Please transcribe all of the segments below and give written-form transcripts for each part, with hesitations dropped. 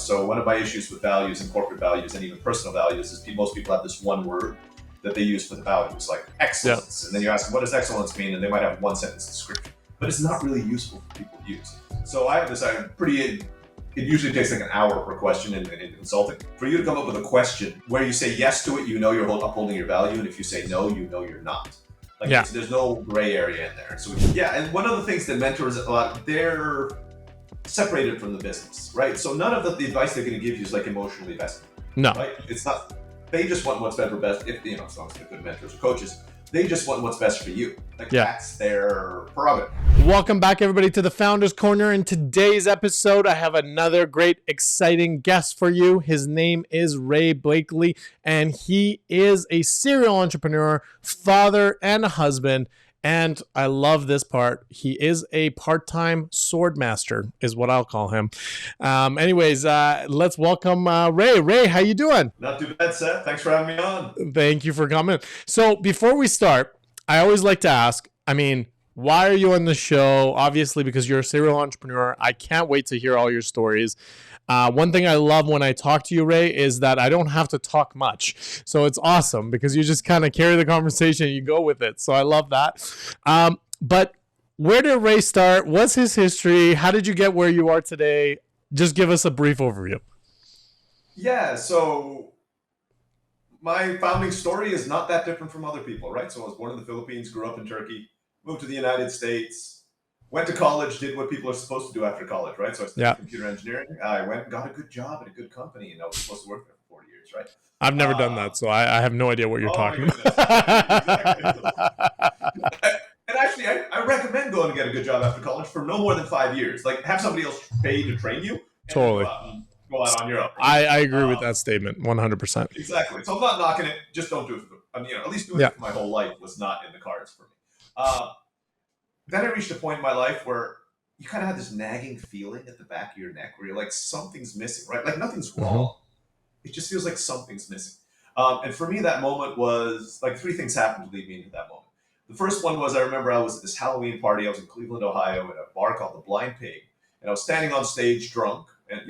So one of my issues with values and corporate values and even personal values is most people have this one word that they use for the values, like excellence. And then you ask them, what does excellence mean? And they might have one sentence description, but it's not really useful for people to use. So I have this it usually takes like an hour per question in consulting. For you to come up with a question where you say yes to it, you know you're upholding your value. And if you say no, you know you're not. There's no gray area in there. So and one of the things that mentors a lot, they're separated from the business, right? So none of the advice they're going to give you is like emotionally vested. No. Right? It's not. They just want what's better best. If as long as they're good mentors or coaches, they just want what's best for you. That's their prerogative. Welcome back, everybody, to the Founders Corner. In today's episode, I have another great, exciting guest for you. His name is Ray Blakney, and he is a serial entrepreneur, father, and a husband. And I love this part. He is a part-time sword master, is what I'll call him. Let's welcome Ray. Ray, how you doing? Not too bad, Seth. Thanks for having me on. Thank you for coming. So before we start, I always like to ask, why are you on the show? Obviously, because you're a serial entrepreneur. I can't wait to hear all your stories. One thing I love when I talk to you, Ray, is that I don't have to talk much. So it's awesome because you just kind of carry the conversation, you go with it. So I love that. But where did Ray start? What's his history? How did you get where you are today? Just give us a brief overview. Yeah, so my founding story is not that different from other people, right? So I was born in the Philippines, grew up in Turkey, moved to the United States, went to college, did what people are supposed to do after college, right? So I studied computer engineering. I went and got a good job at a good company, and I was supposed to work there for 4 years, right? I've never done that, so I have no idea what you're talking about. Exactly. And actually, I recommend going to get a good job after college for no more than 5 years. Like, have somebody else pay to train you. Totally. Go out on your own. I agree with that statement, 100%. Exactly. So I'm not knocking it. Just don't do it. At least doing it for my whole life was not in the cards for me. Then I reached a point in my life where you kind of have this nagging feeling at the back of your neck where you're like, something's missing, right? Like nothing's wrong. Mm-hmm. It just feels like something's missing. And for me, that moment was like 3 things happened to lead me into that moment. The first one was, I remember I was at this Halloween party. I was in Cleveland, Ohio, at a bar called the Blind Pig. And I was standing on stage drunk. And,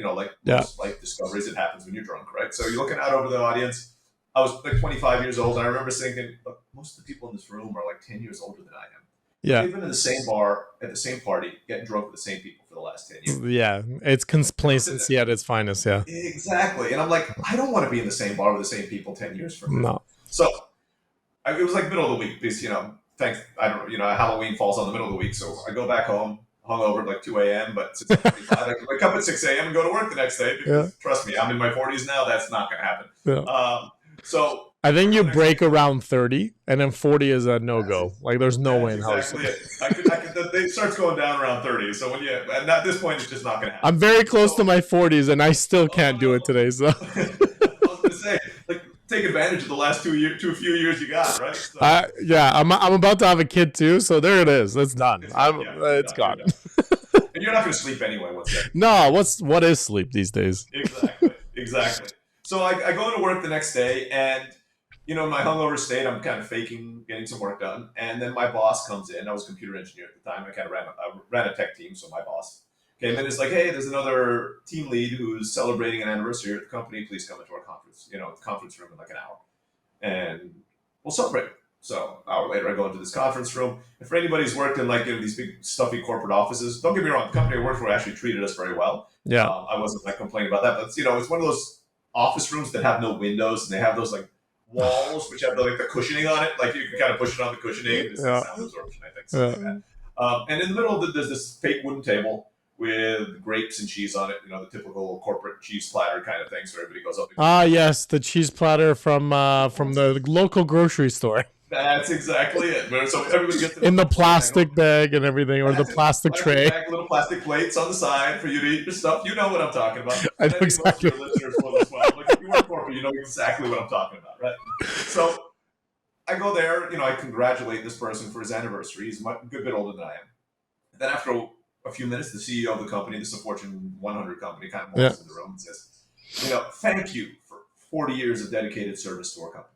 most life discoveries, it happens when you're drunk, right? So you're looking out over the audience. I was like 25 years old. And I remember thinking, look, most of the people in this room are like 10 years older than I am. Yeah. They've been in the same bar, at the same party, getting drunk with the same people for the last 10 years. Yeah. It's complacency at its finest. Yeah. Exactly. And I'm like, I don't want to be in the same bar with the same people 10 years from now. No. So it was like middle of the week because, Halloween falls on the middle of the week. So I go back home, hungover at like 2 a.m. But since I wake up at 6 a.m. and go to work the next day because trust me, I'm in my 40s now. That's not going to happen. Yeah. So I think you break around 30, and then 40 is a no-go. Like, there's no way in hell. Exactly it. It starts going down around 30. So and at this point, it's just not going to happen. I'm very close to my 40s, and I still can't do it today. So I was going to say, take advantage of the last few years you got, right? So, I'm about to have a kid too, so there it is. It's done. It's gone. And you're not going to sleep anyway. No, what is sleep these days? Exactly. So I go to work the next day, and in my hungover state, I'm kind of faking getting some work done. And then my boss comes in. I was a computer engineer at the time. I kind of ran a tech team, so my boss came in. It's like, hey, there's another team lead who's celebrating an anniversary at the company. Please come into our conference, conference room in like an hour. And we'll celebrate. So an hour later, I go into this conference room. And for anybody who's worked in these big stuffy corporate offices, don't get me wrong, the company I worked for actually treated us very well. Yeah. I wasn't complaining about that, but it's one of those office rooms that have no windows, and they have those walls which have the cushioning on it. Like you can kind of push it on the cushioning. There's sound absorption, I think, something like that. And in the middle of it, there's this fake wooden table with grapes and cheese on it. The typical corporate cheese platter kind of thing. So everybody goes up. Yes, the cheese platter from the local grocery store. That's exactly it. So everybody gets in the plastic bag and everything, or the plastic tray. Little plastic plates on the side for you to eat your stuff. You know what I'm talking about. I know exactly. Most of your listeners will as well. If you work corporate, you know exactly what I'm talking about, right? So I go there. I congratulate this person for his anniversary. He's a good bit older than I am. Then after a few minutes, the CEO of the company, this is a Fortune 100 company, kind of walks in the room and says, thank you for 40 years of dedicated service to our company.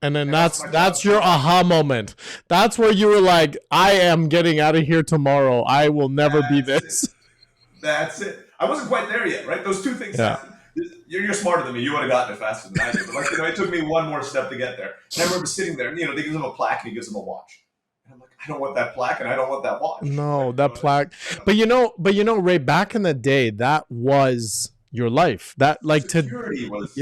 And then that's your aha moment. That's where you were like, I am getting out of here tomorrow. I will never be this. That's it. I wasn't quite there yet, right? Those two things happened. You're smarter than me. You would have gotten it faster than I did. But like, it took me one more step to get there. And I remember sitting there, and they give him a plaque and he gives him a watch. And I'm like, I don't want that plaque and I don't want that watch. No, that plaque. But Ray, back in the day, that was your life. That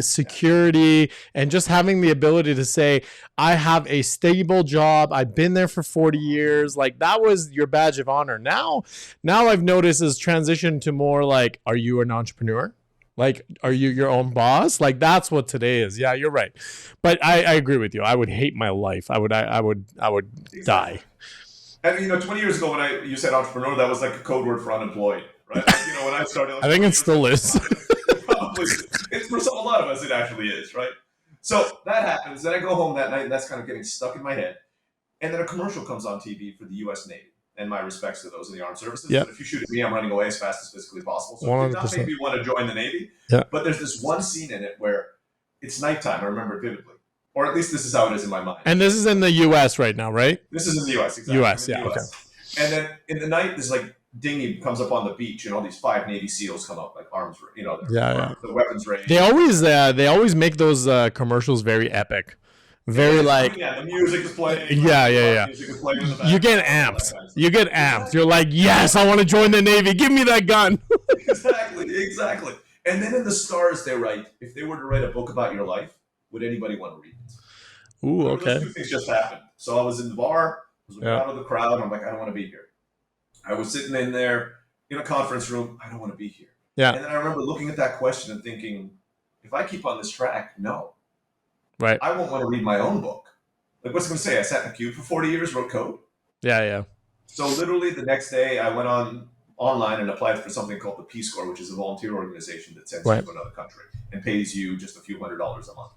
security and just having the ability to say, I have a stable job. I've been there for 40 years. Like, that was your badge of honor. Now I've noticed is transition to more like, are you an entrepreneur? Like, are you your own boss? Like, that's what today is. Yeah, you're right. But I agree with you. I would hate my life. I would die. And 20 years ago when you said entrepreneur, that was like a code word for unemployed, right? Like, when I started, I think it still is. Probably, it's for a lot of us, it actually is, right? So that happens. Then I go home that night, and that's kind of getting stuck in my head. And then a commercial comes on TV for the U.S. Navy. And my respects to those in the armed services. Yep. But if you shoot at me, I'm running away as fast as physically possible. So it did not make me want to join the Navy. Yep. But there's this one scene in it where it's nighttime. I remember it vividly. Or at least this is how it is in my mind. And this is in the U.S. right now, right? This is in the U.S., exactly. U.S., yeah, US. Okay. And then in the night, this like dinghy comes up on the beach, and all these 5 Navy SEALs come up, like arms, the weapons range. They always make those commercials very epic. Very the music is playing. Yeah. Music is playing in the back. You get amped. You get amped. You're like, yes, I want to join the Navy. Give me that gun. Exactly. And then in the stars they write, if they were to write a book about your life, would anybody want to read it? Ooh, okay. Those 2 things just happened. So I was in the bar, I was out of the crowd, and I'm like, I don't want to be here. I was sitting in there in a conference room, I don't want to be here. Yeah. And then I remember looking at that question and thinking, if I keep on this track, no. Right. I won't want to read my own book. Like, what's it going to say? I sat in a cube for 40 years, wrote code? Yeah. So literally the next day, I went online and applied for something called the Peace Corps, which is a volunteer organization that sends you to another country and pays you just a few $100s a month.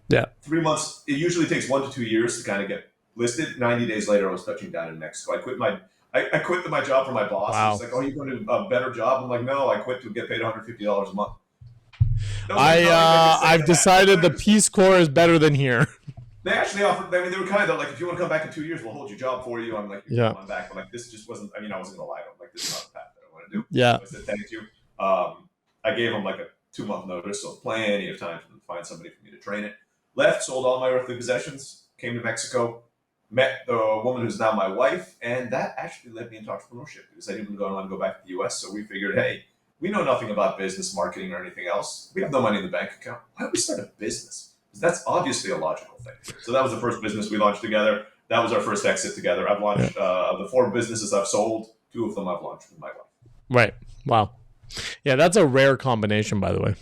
Yeah. 3 months. It usually takes 1 to 2 years to kind of get listed. 90 days later, I was touching down in Mexico. I quit my job for my boss. Wow. He's like, "Oh, you're going to a better job?" I'm like, "No, I quit to get paid $150 a month." I've decided the Peace Corps is better than here. They actually offered. I mean, they were kind of like, if you want to come back in 2 years, we'll hold your job for you. I'm like, I'm back. But like, this just wasn't. I mean, I wasn't going to lie to them. Like, this is not the path that I want to do. Yeah. So I said thank you. I gave them like a 2-month notice, so plenty of time to find somebody for me to train it. Left, sold all my earthly possessions, came to Mexico, met the woman who's now my wife, and that actually led me into entrepreneurship because I didn't want to go back to the U.S. So we figured, hey, we know nothing about business, marketing, or anything else. We have no money in the bank account. Why don't we start a business? Because that's obviously a logical thing. So that was the first business we launched together. That was our first exit together. I've launched the 4 businesses I've sold. 2 of them I've launched with my wife. Right. Wow. Yeah, that's a rare combination, by the way.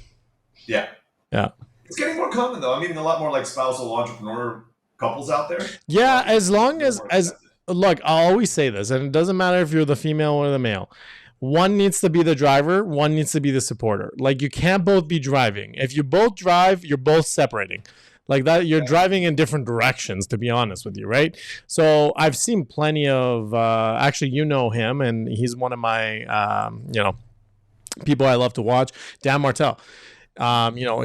Yeah. It's getting more common, though. I'm meeting a lot more like spousal entrepreneur couples out there. Yeah, as long as look, I'll always say this, and it doesn't matter if you're the female or the male. One needs to be the driver, one needs to be the supporter. Like, you can't both be driving. If you both drive, you're both separating. Like that, you're driving in different directions, to be honest with you, right? So I've seen plenty of, actually, him, and he's one of my, people I love to watch, Dan Martell.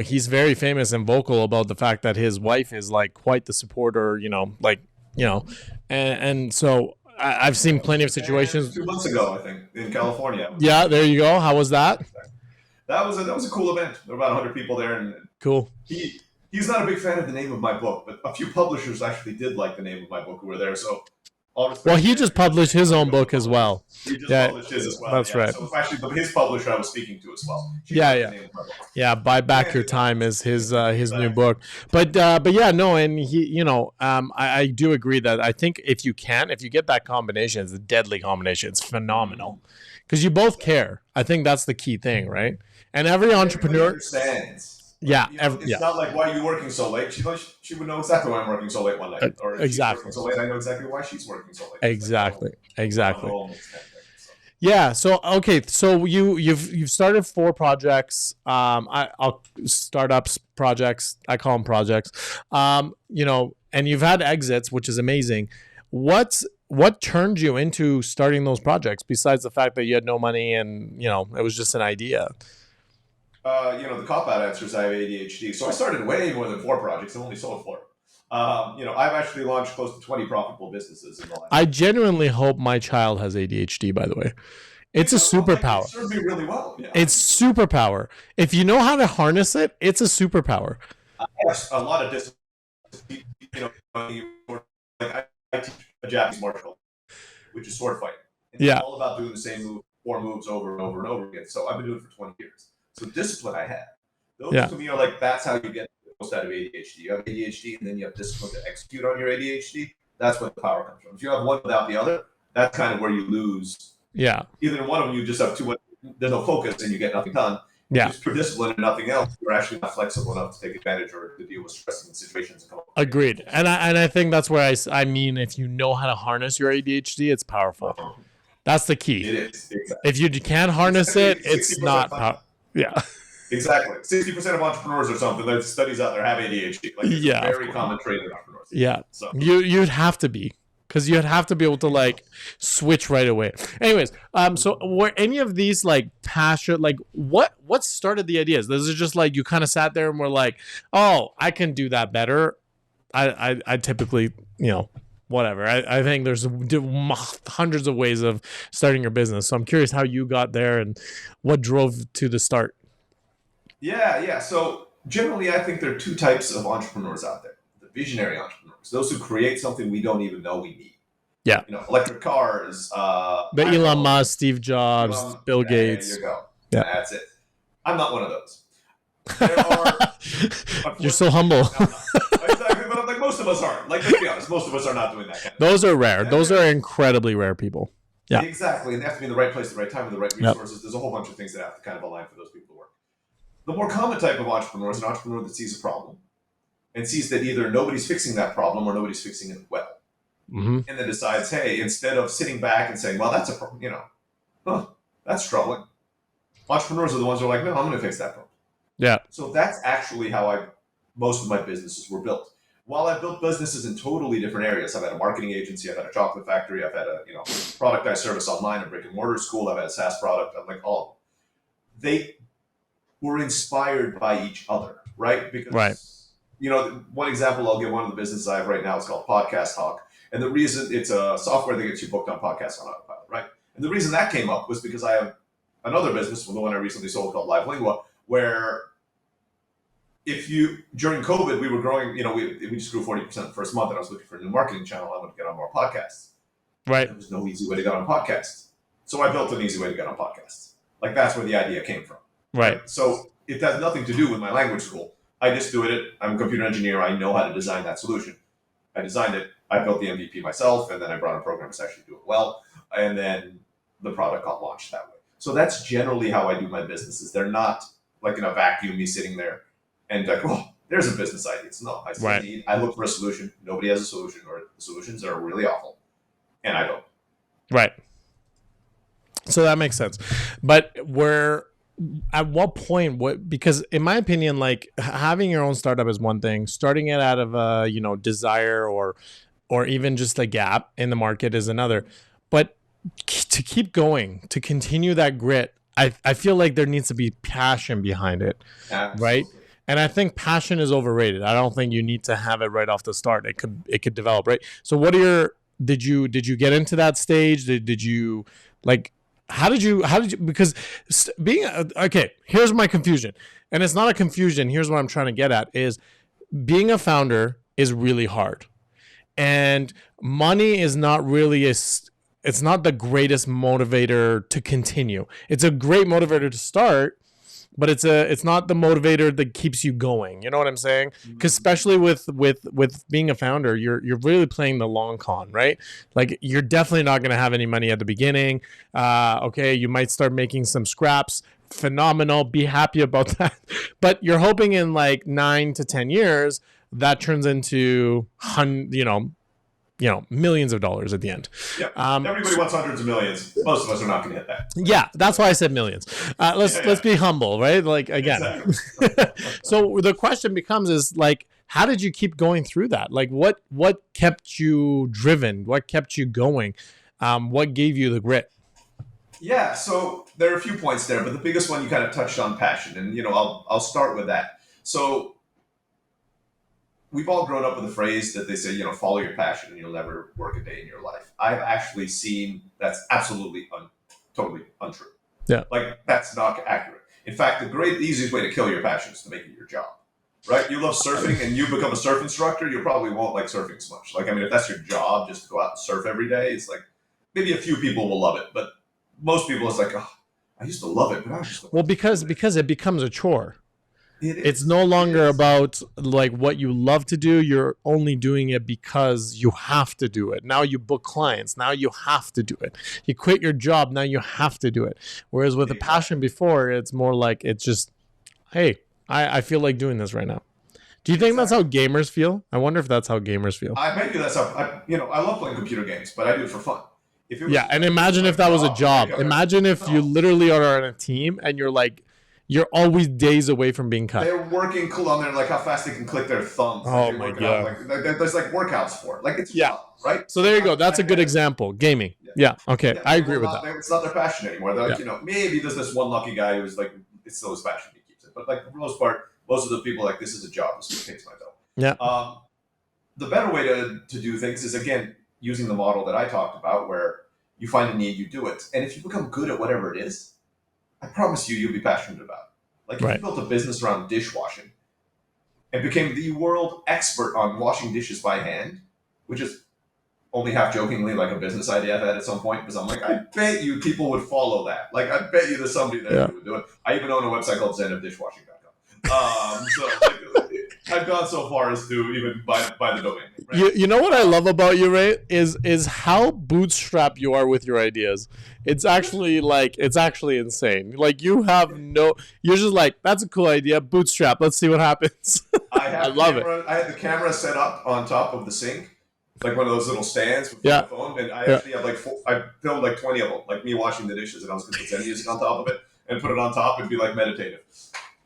He's very famous and vocal about the fact that his wife is like quite the supporter, and so I've seen plenty of situations. 2 months ago, I think, in California. Yeah, there you go. How was that? That was a cool event. There were about 100 people there, and cool. He's not a big fan of the name of my book, but a few publishers actually did like the name of my book who were there. So, well, he just published his own book as well. He just published his as well. That's right. So actually, his publisher I was speaking to as well. Buy Back Your Time is his new book. But yeah, no, and he, I do agree that I think if you get that combination, it's a deadly combination. It's phenomenal because you both care. I think that's the key thing, right? And every entrepreneur understands. Yeah, it's not like, why are you working so late? She would know exactly why I'm working so late one night, or exactly. She's working so late, I know exactly why she's working so late. Exactly. Yeah. So okay. So you've started 4 projects. I'll startups projects. I call them projects. And you've had exits, which is amazing. What turned you into starting those projects besides the fact that you had no money and it was just an idea? The cop-out answer is I have ADHD. So I started way more than 4 projects. I've only sold 4. I've actually launched close to 20 profitable businesses in the last. I genuinely hope my child has ADHD, by the way. It's a Like, it superpower. served me really well. Yeah. It's superpower. If you know how to harness it, it's a superpower. Yes, a lot of discipline. Like I teach a Japanese martial art, which is sword fighting. And it's Yeah. all about doing the same move, 4 moves over and over and over again. So I've been doing it for 20 years. So discipline I had. Those to me are like, that's how you get the most out of ADHD. You have ADHD and then you have discipline to execute on your ADHD. That's where the power comes from. If you have one without the other, that's kind of where you lose. Yeah. Either in one of them, you just have too much, there's no focus and you get nothing done. Yeah. Just pure discipline and nothing else. You're actually not flexible enough to take advantage or to deal with stressing situations. And come up with Agreed. And I think that's where I mean, if you know how to harness your ADHD, it's powerful. That's the key. It is. Exactly. If you can't harness it, it's not powerful. Yeah. Exactly. 60% of entrepreneurs or something, there's studies out there have ADHD. Like, it's a very common trait in entrepreneurs. Yeah. So You'd have to be. Because you'd have to be able to like switch right away. Anyways, so were any of these like passion, like what started the ideas? This is just like you kind of sat there and were like, oh, I can do that better. I typically, whatever. I think there's hundreds of ways of starting your business. So I'm curious how you got there and what drove to the start. Yeah. So generally, I think there are two types of entrepreneurs out there: the visionary entrepreneurs, those who create something we don't even know we need. Yeah. Electric cars. The Elon Musk, Steve Jobs, Bill Gates. There you go. Yeah. That's it. I'm not one of those. There are. You're so humble. Exactly, but like most of us aren't. Like, let's be honest, most of us are not doing that kind of Those are rare. Those are incredibly rare people. Yeah. Exactly. And they have to be in the right place at the right time with the right resources. Yep. There's a whole bunch of things that have to kind of align for those people to work. The more common type of entrepreneur is an entrepreneur that sees a problem and sees that either nobody's fixing that problem or nobody's fixing it well. Mm-hmm. And then decides, hey, instead of sitting back and saying, well, that's a problem, that's troubling. Entrepreneurs are the ones who are like, no, I'm going to fix that problem. Yeah. So that's actually how most of my businesses were built. While I've built businesses in totally different areas, I've had a marketing agency, I've had a chocolate factory, I've had a product I service online, a brick and mortar school, I've had a SaaS product, I'm like all of them. They were inspired by each other, right? Because one example I'll give, one of the businesses I have right now is called Podcast Talk. And the reason it's a software that gets you booked on podcasts on autopilot, right? And the reason that came up was because I have another business, the one I recently sold called Live Lingua, where during COVID, we were growing, we just grew 40% the first month, and I was looking for a new marketing channel. I wanted to get on more podcasts. Right. There was no easy way to get on podcasts. So I built an easy way to get on podcasts. Like, that's where the idea came from. Right. So it has nothing to do with my language school. I just do it. I'm a computer engineer. I know how to design that solution. I designed it. I built the MVP myself, and then I brought in programmers to actually do it well. And then the product got launched that way. So that's generally how I do my businesses. They're not like in a vacuum, me sitting there and like, oh, there's a business idea. It's no, I look for a solution. Nobody has a solution, or the solutions are really awful, and I don't. Right. So that makes sense. But at what point, because in my opinion, like having your own startup is one thing, starting it out of a, desire or even just a gap in the market is another. But to keep going, to continue that grit, I feel like there needs to be passion behind it. Absolutely. Right? And I think passion is overrated. I don't think you need to have it right off the start. It could develop, right? So did you get into that stage? Did you like, how did you, because here's my confusion. And it's not a confusion. Here's what I'm trying to get at is being a founder is really hard. And money is not really it's not the greatest motivator to continue. It's a great motivator to start, but it's not the motivator that keeps you going. You know what I'm saying? Because especially with being a founder, you're really playing the long con, right? Like you're definitely not going to have any money at the beginning. Okay, you might start making some scraps. Phenomenal. Be happy about that. But you're hoping in like 9 to 10 years that turns into millions of dollars at the end. Yeah. Everybody wants hundreds of millions. Most of us are not going to hit that. Yeah, that's why I said millions. Let's be humble, right? Like again. Exactly. So the question becomes is like, how did you keep going through that? Like what kept you driven? What kept you going? What gave you the grit? Yeah, so there are a few points there, but the biggest one you kind of touched on, passion, and I'll start with that. So we've all grown up with a phrase that they say, follow your passion and you'll never work a day in your life. I've actually seen that's absolutely totally untrue. Yeah. Like, that's not accurate. In fact, the easiest way to kill your passion is to make it your job. Right? You love surfing and you become a surf instructor, you probably won't like surfing as much. Like, I mean, if that's your job, just to go out and surf every day, it's like maybe a few people will love it, but most people it's like, oh, I used to love it, but I just don't. Well, because it becomes a chore. It's no longer about like what you love to do. You're only doing it because you have to do it. Now you book clients. Now you have to do it. You quit your job. Now you have to do it. Whereas with a passion before, it's more like it's just, hey, I feel like doing this right now. Do you think that's how gamers feel? I wonder if that's how gamers feel. Maybe that's how, I love playing computer games, but I do it for fun. If it was, and imagine if that was a job. Imagine if you literally are on a team and you're like, you're always days away from being cut. They're working cool on there, like how fast they can click their thumbs. Oh my god! Like, there's like workouts for it. Like it's fun, right? So there you go. That's a good example. Gaming. Yeah. Okay. Yeah, I agree with that. It's not their passion anymore. They're like, maybe there's this one lucky guy who's like, it's still his passion. He keeps it. But like for the most part, most of the people like, this is a job. This is what pays my bill. Yeah. The better way to do things is again using the model that I talked about, where you find a need, you do it, and if you become good at whatever it is, I promise you'll be passionate about it. Like if you built a business around dishwashing and became the world expert on washing dishes by hand, which is only half jokingly like a business idea I've had at some point, because I'm like, I bet you people would follow that. Like I bet you there's somebody there who would do it. I even own a website called zenofdishwashing.com. So I've gone so far as to even buy the domain. Right? You know what I love about you, Ray, is how bootstrapped you are with your ideas. It's actually insane. Like you're just like, that's a cool idea, bootstrap. Let's see what happens. I love it. I had the camera set up on top of the sink, like one of those little stands with my phone, and I actually have I filmed like 20 of them, like me washing the dishes, and I was going to put Zen music on top of it and put it on top and be like meditative.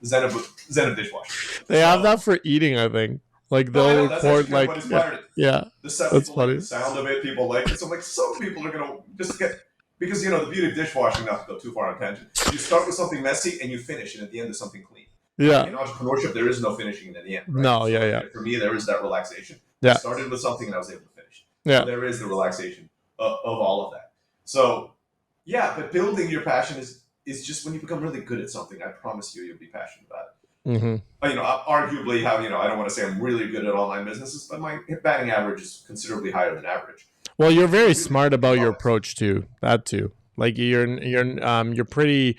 Zen of dishwashing. They have that for eating, I think. Like they'll record like that's funny. The sound of it, people like it. So like some people are gonna just get, because the beauty of dishwashing, not to go too far on tangent, you start with something messy and you finish, and at the end there's something clean. Yeah. In entrepreneurship, there is no finishing at the end. Right? No, yeah. For me, there is that relaxation. Yeah. I started with something and I was able to finish. Yeah. So there is the relaxation of all of that. So but building your passion is just when you become really good at something, I promise you'll be passionate about it. Mm-hmm. Arguably, I don't want to say I'm really good at online businesses, but my batting average is considerably higher than average. Well, you're very smart about your approach to that too. Like you're pretty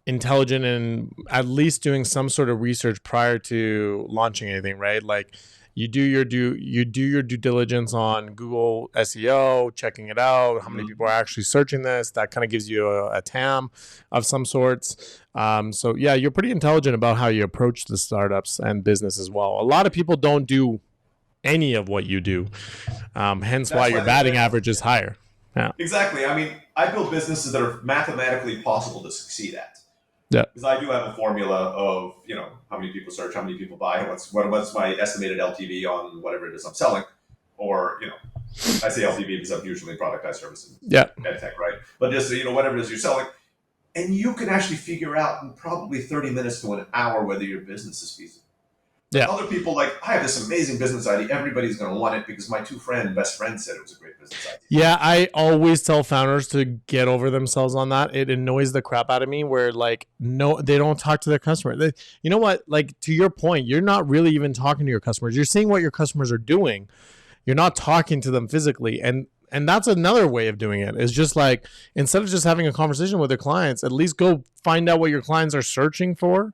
intelligent and at least doing some sort of research prior to launching anything, right? Like you do your due diligence on Google SEO, checking it out, how many people are actually searching this. That kind of gives you a TAM of some sorts. So yeah, you're pretty intelligent about how you approach the startups and business as well. A lot of people don't do any of what you do. Hence why your batting average is higher. Yeah. Exactly. I mean, I build businesses that are mathematically possible to succeed at. Yeah. Because I do have a formula of, how many people search, how many people buy, what's my estimated LTV on whatever it is I'm selling. Or, I say LTV because I'm usually productized service in ed tech, right? But just, whatever it is you're selling. And you can actually figure out in probably 30 minutes to an hour whether your business is feasible. Yeah. Other people I have this amazing business idea. Everybody's going to want it because my best friends said it was a great business idea. Yeah, I always tell founders to get over themselves on that. It annoys the crap out of me where no, they don't talk to their customer. You know what? Like to your point, you're not really even talking to your customers. You're seeing what your customers are doing. You're not talking to them physically. And that's another way of doing it. Is just like, instead of just having a conversation with their clients, at least go find out what your clients are searching for.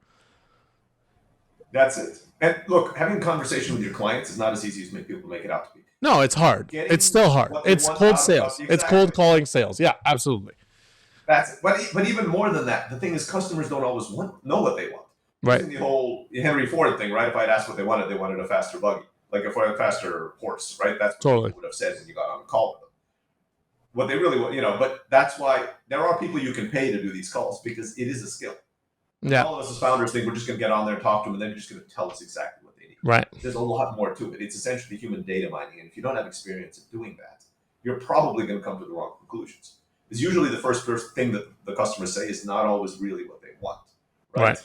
That's it. And look, having a conversation with your clients is not as easy as people make it out to be. No, it's hard. It's still hard. It's cold sales. It's cold calling sales. Yeah, absolutely. That's it. But even more than that, the thing is customers don't always know what they want. Right. The whole Henry Ford thing, right? If I had asked what they wanted a faster buggy. Like if I had a faster horse, right? That's what totally people would have said when you got on the call with them. What they really want, but that's why there are people you can pay to do these calls because it is a skill. Yeah. All of us as founders think we're just going to get on there and talk to them and they're just going to tell us exactly what they need. Right. There's a lot more to it. It's essentially human data mining. And if you don't have experience at doing that, you're probably going to come to the wrong conclusions. Because usually the first thing that the customers say is not always really what they want. Right.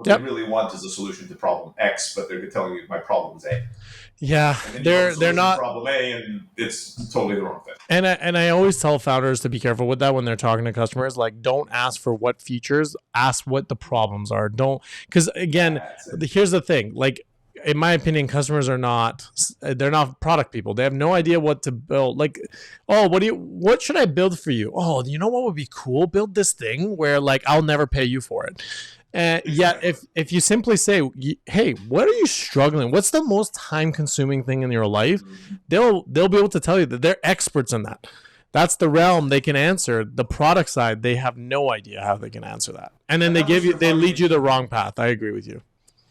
What they really want is a solution to problem X, but they're telling you my problem is A. Yeah, And then they're not problem A, and it's totally the wrong thing. And I always tell founders to be careful with that when they're talking to customers. Like, don't ask for what features, ask what the problems are. Don't, because again, here's the thing. Like, in my opinion, customers they're not product people. They have no idea what to build. Like, oh, what should I build for you? Oh, you know what would be cool? Build this thing where like I'll never pay you for it. And yet, if you simply say, "Hey, what are you struggling? What's the most time-consuming thing in your life?" They'll be able to tell you that they're experts in that. That's the realm they can answer. The product side, they have no idea how they can answer that, and then they lead you the wrong path. I agree with you.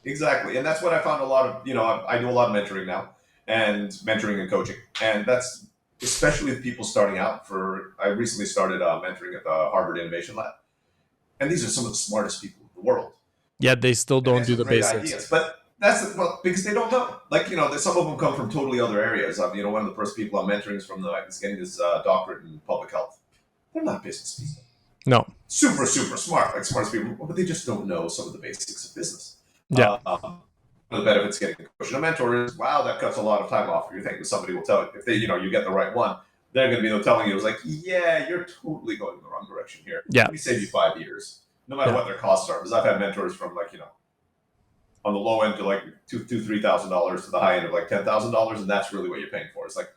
Exactly, and that's what I found a lot of. I do a lot of mentoring now, and mentoring and coaching, and that's especially with people starting out. I recently started mentoring at the Harvard Innovation Lab, and these are some of the smartest people in the world. Yeah, they still don't do the basics. Ideas, but because they don't know. Like, some of them come from totally other areas. One of the first people I'm mentoring is getting this doctorate in public health. They're not business people. No. Super, super smart, like smartest people, but they just don't know some of the basics of business. Yeah. The benefits getting a coach and a mentor is, wow, that cuts a lot of time off. You're thinking somebody will tell you, if they, you get the right one, they're going to be telling you, it's like, yeah, you're totally going in the wrong direction here. Yeah. Let me save you 5 years, no matter what their costs are. Because I've had mentors from on the low end to like $2,000-$3,000 to the high end of like $10,000, and that's really what you're paying for. It's like,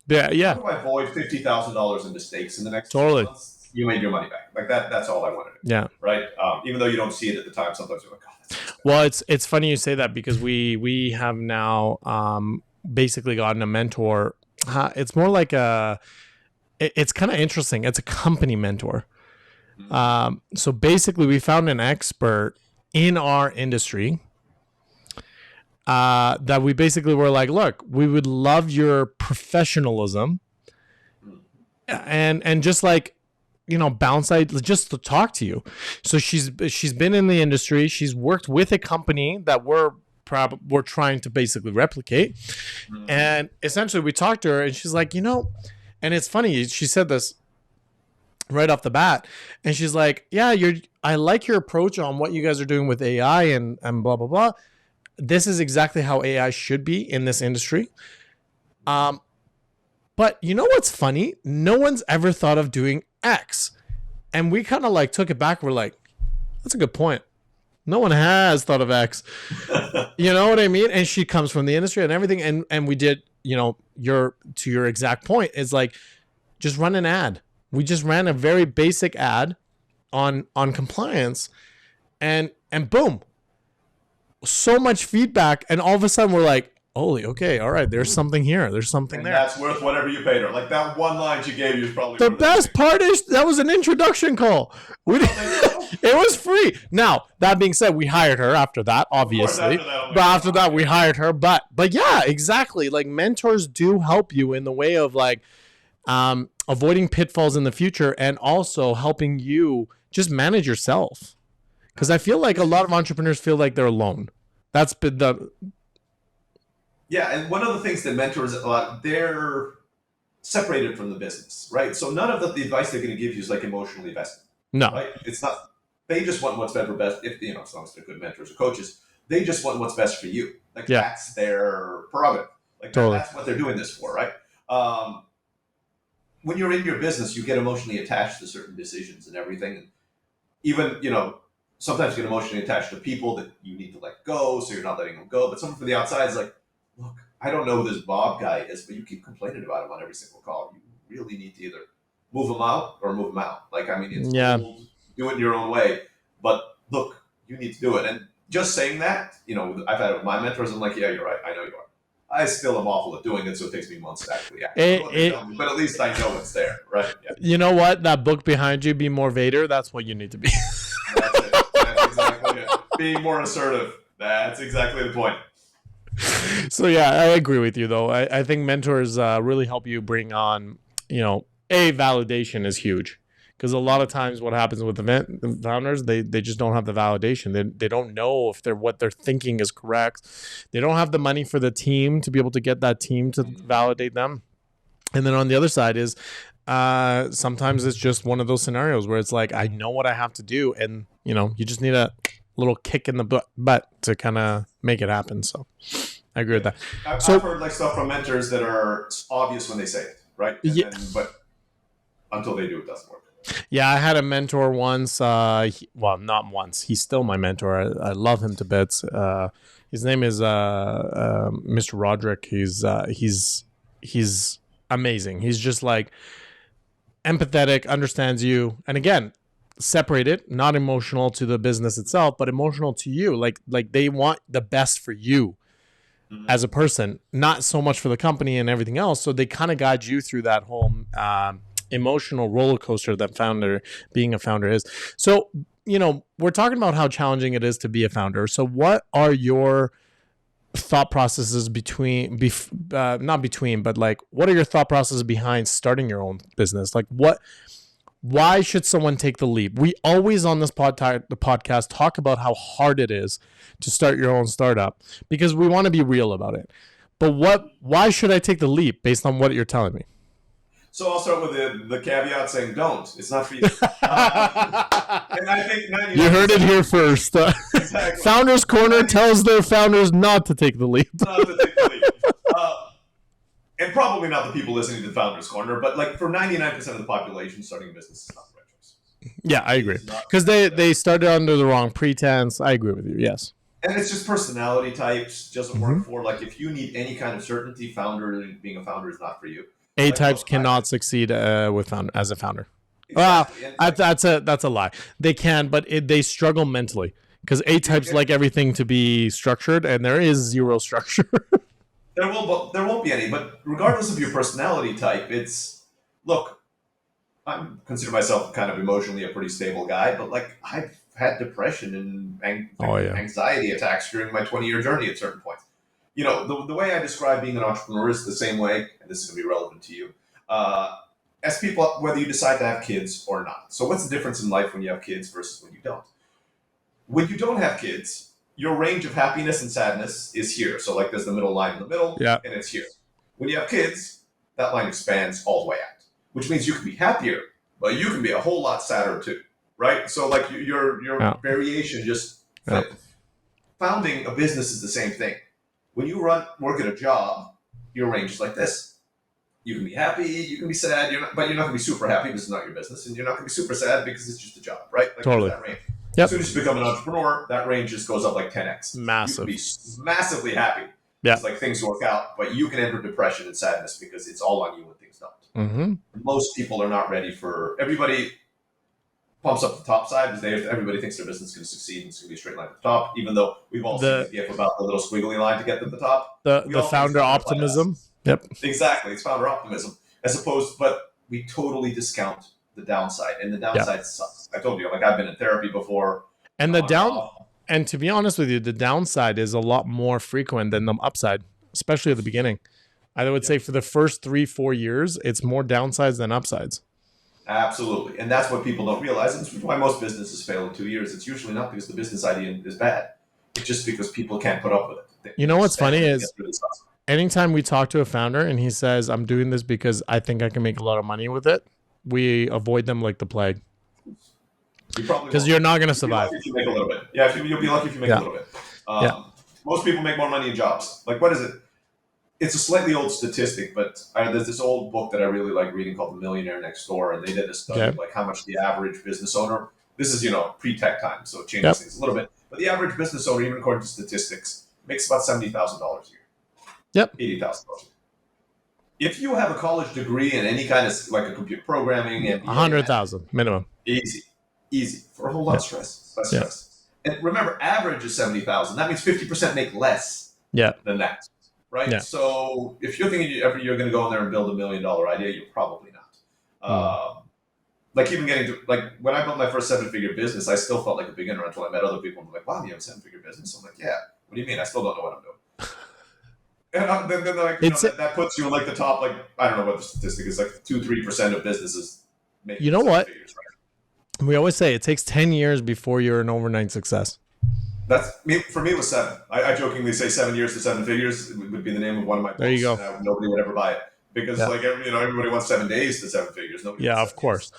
yeah. How do I avoid $50,000 in mistakes in the next 6 months? You made your money back. Like that. That's all I wanted to do. Yeah. Right. Even though you don't see it at the time, sometimes you're like, oh, that's well, it's funny you say that because we have now basically gotten a mentor. It's more like it's kind of interesting. It's a company mentor. Mm-hmm. So basically, we found an expert in our industry that we basically were like, look, we would love your professionalism and just like, bounce out just to talk to you. So she's been in the industry. She's worked with a company that we're trying to basically replicate. Mm-hmm. And essentially we talked to her and she's like, and it's funny. She said this right off the bat. And she's like, yeah, I like your approach on what you guys are doing with AI and blah, blah, blah. This is exactly how AI should be in this industry. But you know what's funny? No one's ever thought of doing X. And we kind of like took it back. We're like, that's a good point. No one has thought of X. You know what I mean? And she comes from the industry and everything. And we did, to your exact point, is like, just run an ad. We just ran a very basic ad on compliance and boom. So much feedback. And all of a sudden we're like, holy, okay, all right, there's something here. There's something there. That's worth whatever you paid her. Like that one line she gave you is probably the best part is that was an introduction call. It was free. Now, that being said, we hired her after that, obviously. After that, we hired her. But yeah, exactly. Like mentors do help you in the way of like avoiding pitfalls in the future and also helping you just manage yourself. Because I feel like a lot of entrepreneurs feel like they're alone. That's been the... Yeah, and one of the things that mentors, they're separated from the business, right? So none of the advice they're going to give you is like emotionally vested. No. Right? It's not. They just want what's better for best. If as long as they're good mentors or coaches, they just want what's best for you. Like that's their prerogative. Like totally. That's what they're doing this for, right? When you're in your business, you get emotionally attached to certain decisions and everything. And even sometimes you get emotionally attached to people that you need to let go, so you're not letting them go. But someone from the outside is like, look, I don't know who this Bob guy is, but you keep complaining about him on every single call. You really need to either move him out or move him out. Like, I mean, it's cool, do it in your own way, but look, you need to do it. And just saying that, I've had it with my mentors. I'm like, yeah, you're right. I know you are. I still am awful at doing it, so it takes me months to actually act. But at least I know it's there, right? Yeah. You know what? That book behind you, Be More Vader, that's what you need to be. That's it. That's exactly it. Being more assertive. That's exactly the point. So yeah, I agree with you though. I think mentors really help you bring on, validation is huge. Because a lot of times what happens with the founders, they just don't have the validation. They don't know if what they're thinking is correct. They don't have the money for the team to be able to get that team to validate them. And then on the other side is sometimes it's just one of those scenarios where it's like, I know what I have to do. And, you just need to little kick in the butt to kind of make it happen. So I agree with that. I've heard like stuff from mentors that are obvious when they say it, right? But until they do, it doesn't work. Yeah, I had a mentor once. Well, not once. He's still my mentor. I love him to bits. His name is Mr. Roderick. He's amazing. He's just like empathetic, understands you, and again, separated, not emotional to the business itself, but emotional to you. Like they want the best for you as a person, not so much for the company and everything else. So they kind of guide you through that whole emotional roller coaster that being a founder is. So, we're talking about how challenging it is to be a founder. So what are your thought processes but like, what are your thought processes behind starting your own business? Like why should someone take the leap? We always on this podcast talk about how hard it is to start your own startup because we want to be real about it. But why should I take the leap based on what you're telling me? So I'll start with the caveat saying don't. It's not for you. And I think you heard it here first. Exactly. Founders Corner tells their founders not to take the leap. Not to take the leap. And probably not the people listening to the Founders Corner, but like for 99% of the population, starting a business is not the right choice. Yeah, I agree. Because they started under the wrong pretense. I agree with you, yes. And it's just personality types, doesn't work for. Like if you need any kind of certainty, being a founder is not for you. A-types cannot succeed as a founder. Exactly. Well, that's a lie. They can, but they struggle mentally because A-types like everything to be structured, and there is zero structure. There won't be any. But regardless of your personality type, look. I consider myself kind of emotionally a pretty stable guy, but like I've had depression and anxiety attacks during my 20-year journey at certain points. The way I describe being an entrepreneur is the same way, and this is going to be relevant to you, as people, whether you decide to have kids or not. So what's the difference in life when you have kids versus when you don't? When you don't have kids, your range of happiness and sadness is here. So like there's the middle line in the middle, and it's here. When you have kids, that line expands all the way out, which means you can be happier, but you can be a whole lot sadder too, right? So like your variation just founding a business is the same thing. When you work at a job, your range is like this. You can be happy, you can be sad, but you're not going to be super happy because it's not your business, and you're not going to be super sad because it's just a job, right? Like totally. That range. As soon as you become an entrepreneur, that range just goes up like 10x. Massive. You can be massively happy. Yeah. It's like things work out, but you can enter depression and sadness because it's all on you when things don't. Mm-hmm. Most people are not ready for. Everybody pumps up the top side because everybody thinks their business is going to succeed and it's going to be a straight line to the top, even though we've all seen the gif about the little squiggly line to get to the top. The founder optimism. Yep. Exactly. It's founder optimism. But we totally discount the downside, and the downside sucks. I told you, I've been in therapy before. And and to be honest with you, the downside is a lot more frequent than the upside, especially at the beginning. I would say for the first 3-4 years, it's more downsides than upsides. Absolutely. And that's what people don't realize. And it's why most businesses fail in 2 years. It's usually not because the business idea is bad. It's just because people can't put up with it. You know what's funny is anytime we talk to a founder and he says, I'm doing this because I think I can make a lot of money with it, we avoid them like the plague. Because you're not going to survive. If you make a little bit. Yeah, you'll be lucky if you make a little bit. Most people make more money in jobs. Like, what is it? It's a slightly old statistic, but there's this old book that I really like reading called The Millionaire Next Door, and they did a study of like how much the average business owner, this is, pre-tech time, so it changes things a little bit, but the average business owner, even according to statistics, makes about $70,000 a year. Yep. $80,000 a year. If you have a college degree in any kind of, like a computer programming, and 100,000 minimum. Easy for a whole lot of stress. Less stress. And remember, average is 70,000. That means 50% make less than that. Right? Yeah. So if you're thinking you're going to go in there and build $1 million idea, you're probably not. Like even getting to, like when I built my first 7-figure business, I still felt like a beginner until I met other people and were like, wow, you have a 7-figure business? I'm like, yeah. What do you mean? I still don't know what I'm doing. And then they're like, that puts you in like the top, like, I don't know what the statistic is, like 2-3% of businesses make. You know what? Figures, right? We always say it takes 10 years before you're an overnight success. For me, it was 7. I jokingly say 7 years to 7 figures would be the name of one of my books. There you go. Nobody would ever buy it because everybody wants 7 days to 7 figures. Nobody of course.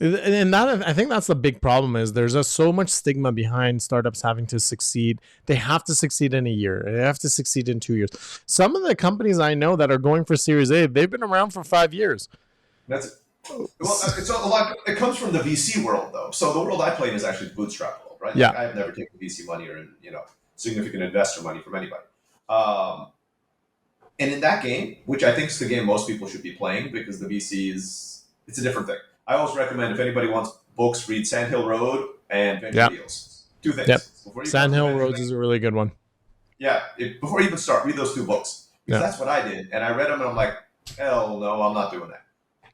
And that, I think that's the big problem, is there's just so much stigma behind startups having to succeed. They have to succeed in a year. They have to succeed in 2 years. Some of the companies I know that are going for Series A, they've been around for 5 years. Well, it's a lot. It comes from the VC world, though. So the world I play in is actually the bootstrap world, right? Yeah. Like, I've never taken VC money or significant investor money from anybody. And in that game, which I think is the game most people should be playing, because the VC it's a different thing. I always recommend, if anybody wants books, read Sandhill Road and Venture Deals. 2 things. Yep. Sandhill Roads is a really good one. Yeah. Before you even start, read those 2 books. Because that's what I did. And I read them and I'm like, hell no, I'm not doing that.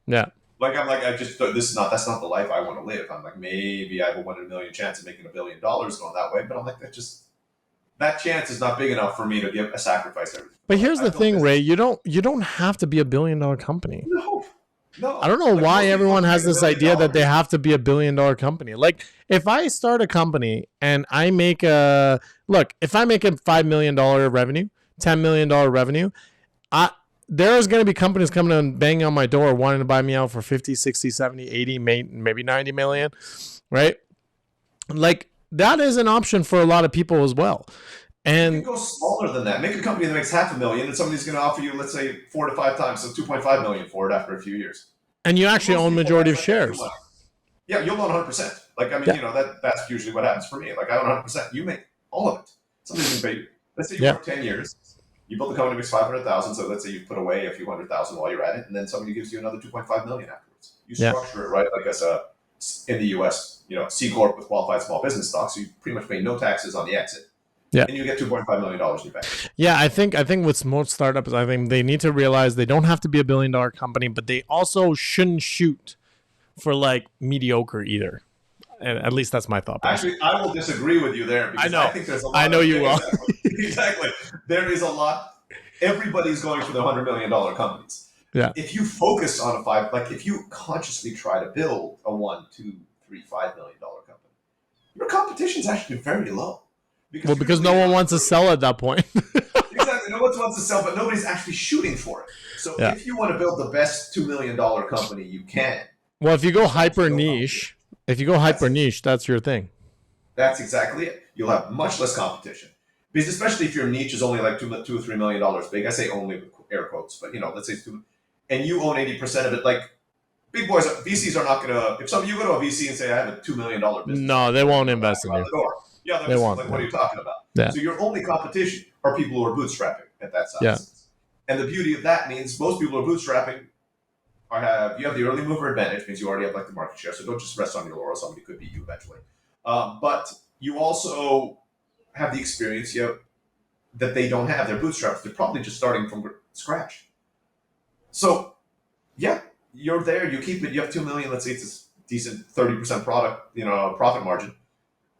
Yeah. That's not the life I want to live. I'm like, maybe I have a 1 in a million chance of making $1 billion going that way. But I'm like, that chance is not big enough for me to give a sacrifice everything. But here's the thing, Ray, you don't have to be $1 billion company. No. I don't know why everyone has this idea that they have to be $1 billion company. Like, if I start a company and I make if I make a $5 million revenue, $10 million revenue, there's going to be companies coming and banging on my door wanting to buy me out for 50, 60, 70, 80, maybe 90 million, right? Like, that is an option for a lot of people as well. And you can go smaller than that. Make a company that makes $500,000 and somebody's going to offer you, let's say, 4 to 5 times, so $2.5 million for it after a few years. And you actually own majority of shares. Yeah, you'll own 100%. Like, I mean, that's usually what happens for me. Like, I own 100%. You make all of it. Somebody's going to pay you. Let's say you work 10 years. You built the company makes 500,000. So let's say you put away a few $100,000 while you're at it, and then somebody gives you another 2.5 million afterwards. You structure it right, like as in the U.S., C corp with qualified small business stock. So you pretty much pay no taxes on the exit. Yeah. And you get $2.5 million in your bank. Yeah, I think with most startups, I think they need to realize they don't have to be $1 billion company, but they also shouldn't shoot for like mediocre either. And at least that's my thought. Actually, I will disagree with you there, because I think there's a lot. I know you will. Exactly. There is a lot. Everybody's going for the $100 million companies. Yeah. If you focus on if you consciously try to build a $1, $2, $3, $5 million company, your competition is actually very low. Because no one wants to sell at that point. Exactly. No one wants to sell, but nobody's actually shooting for it. So if you want to build the best $2 million company you can. Well, if you go hyper niche, that's your thing. That's exactly it. You'll have much less competition. Because especially if your niche is only like $2 or $3 million big. I say only with air quotes, but let's say it's 2, and you own 80% of it. Like, big boys, VCs are not going to, if you go to a VC and say, I have a $2 million business. No, they won't invest in you. Yeah, they won't. Like, what are you talking about? Yeah. So your only competition are people who are bootstrapping at that size. Yeah. And the beauty of that means most people who are bootstrapping you have the early mover advantage, means you already have like the market share. So don't just rest on your laurels. Somebody could beat you eventually. But you also have the experience that they don't have. They're bootstraps. They're probably just starting from scratch. So, yeah, you're there. You keep it. You have $2 million. Let's say it's a decent 30% profit margin.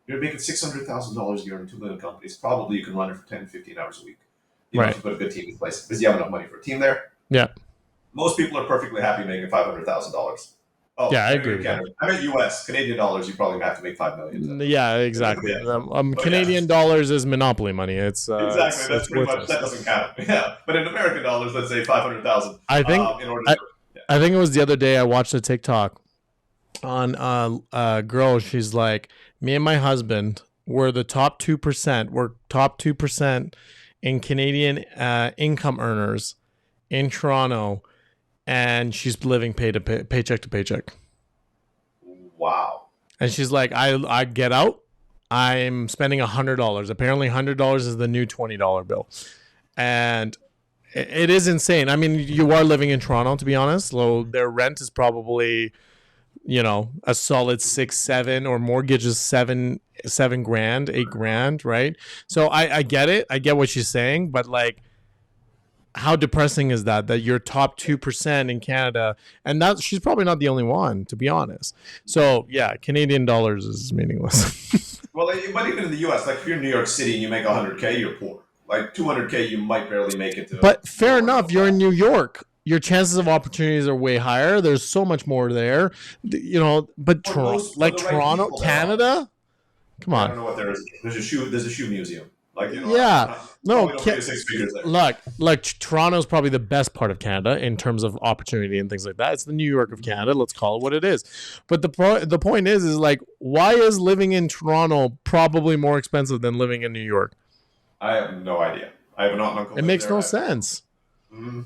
You're making $600,000 a year in $2 million companies. Probably you can run it for 10, 15 hours a week. You have to put a good team in place, because you have enough money for a team there. Yeah. Most people are perfectly happy making $500,000. Oh, yeah, I agree. I meant US, Canadian dollars. You probably have to make $5 million. Yeah, exactly. Canadian dollars is monopoly money. It's exactly. That's pretty much, that doesn't count. Yeah, but in American dollars, let's say 500,000. I think. I think it was the other day I watched a TikTok on a girl. She's like, me and my husband were the top 2%. We're top 2% in Canadian income earners in Toronto. And she's living paycheck to paycheck. Wow. And she's like, I get out, I'm spending $100. Apparently $100 is the new $20 bill. And it is insane. I mean, you are living in Toronto, to be honest. So their rent is probably, a solid 6, 7, or mortgage is $7,000, $8,000, right? So I get it. I get what she's saying, but like, how depressing is that you're top 2% in Canada, and that she's probably not the only one, to be honest. So yeah, Canadian dollars is meaningless. Well, but even in the US, like if you're in New York City and you make $100K, you're poor. Like $200K, you might barely make it to. But fair enough, you're in New York. Your chances of opportunities are way higher. There's so much more there, But Toronto, Canada, come on. I don't know what there is. There's a shoe museum. Like, Yeah. No, probably don't pay 6 figures there. look, Toronto's probably the best part of Canada in terms of opportunity and things like that. It's the New York of Canada. Let's call it what it is. But the point is like, why is living in Toronto probably more expensive than living in New York? I have no idea. I have an aunt and uncle. It makes no sense. Mm-hmm.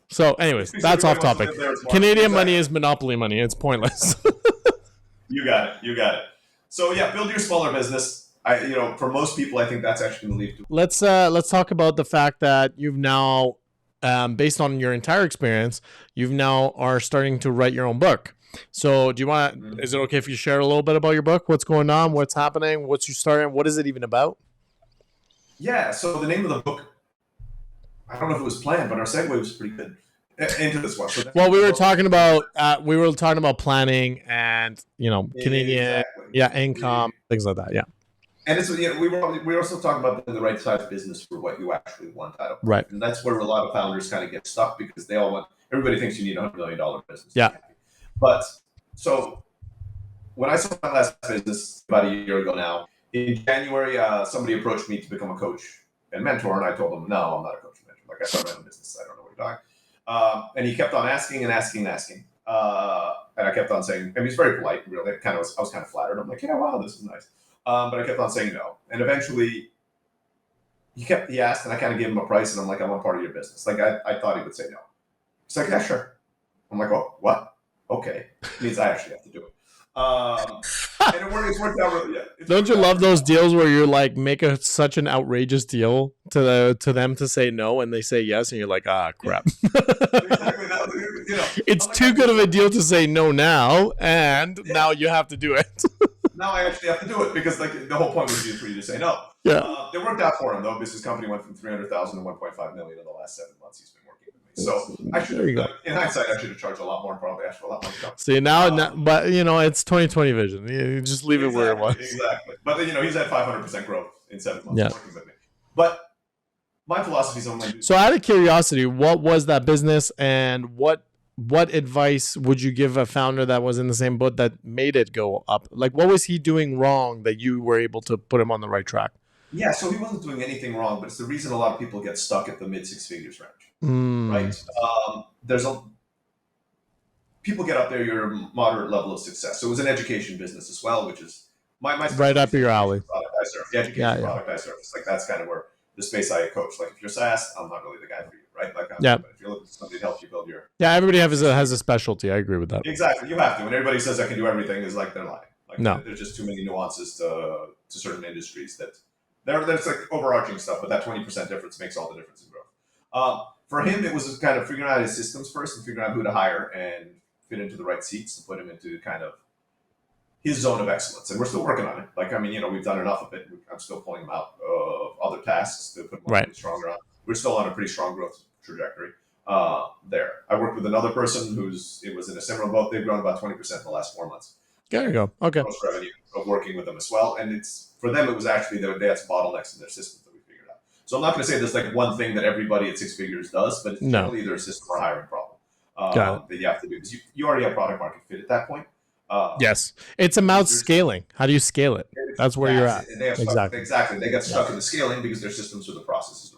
So, anyways, that's off topic. Canadian money is monopoly money. It's pointless. You got it. So yeah, build your smaller business. For most people, I think that's actually going to lead to. Let's talk about the fact that you've now, based on your entire experience, you've now are starting to write your own book. So do you want? Is it okay if you share a little bit about your book? What's going on? What's happening? What's you starting? What is it even about? Yeah. So the name of the book, I don't know if it was planned, but our segue was pretty good into this one. So well, we were talking about planning and Canadian, income, things like that. Yeah. And it's we were also talking about the right size business for what you actually want out of it. Right. And that's where a lot of founders kind of get stuck because everybody thinks you need $100 million business. Yeah. But so when I sold my last business about a year ago now, in January, somebody approached me to become a coach and mentor, and I told him, no, I'm not a coach and mentor. Like, I started my own business. I don't know what you're talking. And he kept on asking and asking and asking. And I kept on saying, and he's very polite, really. I was kind of flattered. I'm like, yeah, wow, this is nice. But I kept on saying no. And eventually he asked, and I kind of gave him a price, and I'm like, I want part of your business. Like, I thought he would say no. He's like, yeah, sure. I'm like, oh, what? Okay. It means I actually have to do it. And it's worked out really, yeah. Don't you love those deals where you're like, make such an outrageous deal to them to say no, and they say yes, and you're like, ah, crap. Exactly. It's too good of a deal to say no now, and now you have to do it. Now I actually have to do it because like the whole point would be for you to say no. Yeah. It worked out for him though. Business company went from 300,000 to 1.5 million in the last 7 months. He's been working with me. So I should, in hindsight, I should have charged a lot more and probably asked for a lot more stuff. See now, but it's 2020 vision. You just leave it where it was. Exactly. But he's had 500% growth in 7 months working with me. But my philosophy is only. So out of curiosity, what was that business, and what advice would you give a founder that was in the same boat that made it go up? Like, what was he doing wrong that you were able to put him on the right track? Yeah, so he wasn't doing anything wrong, but it's the reason a lot of people get stuck at the mid 6 figures range, right? People get up there, you're a moderate level of success. So it was an education business as well, which is my right up your alley. Product I serve, the education product I serve. Like that's kind of where the space I coach. Like if you're SaaS, I'm not really the guy for you, right? Like, but if you're looking for somebody to help you build your everybody has a specialty. I agree with that. Exactly, you have to. When everybody says I can do everything, is like they're lying. Like there's just too many nuances to certain industries that there's like overarching stuff, but that 20% difference makes all the difference in growth. For him, it was kind of figuring out his systems first and figuring out who to hire and fit into the right seats and put him into kind of his zone of excellence. And we're still working on it. Like, I mean, we've done enough of it. I'm still pulling him out of other tasks to put him stronger on. We're still on a pretty strong growth trajectory there. I worked with another person it was in a similar boat. They've grown about 20% in the last 4 months. There you go. Okay. Gross revenue of working with them as well. And for them, it was actually they had some bottlenecks in their systems that we figured out. So I'm not going to say there's like one thing that everybody at 6 figures does, but it's generally either a system or a hiring problem that you have to do because you already have product market fit at that point. Yes, it's about scaling. How do you scale it? That's where you're at. Exactly. They get stuck in the scaling because their systems or the processes.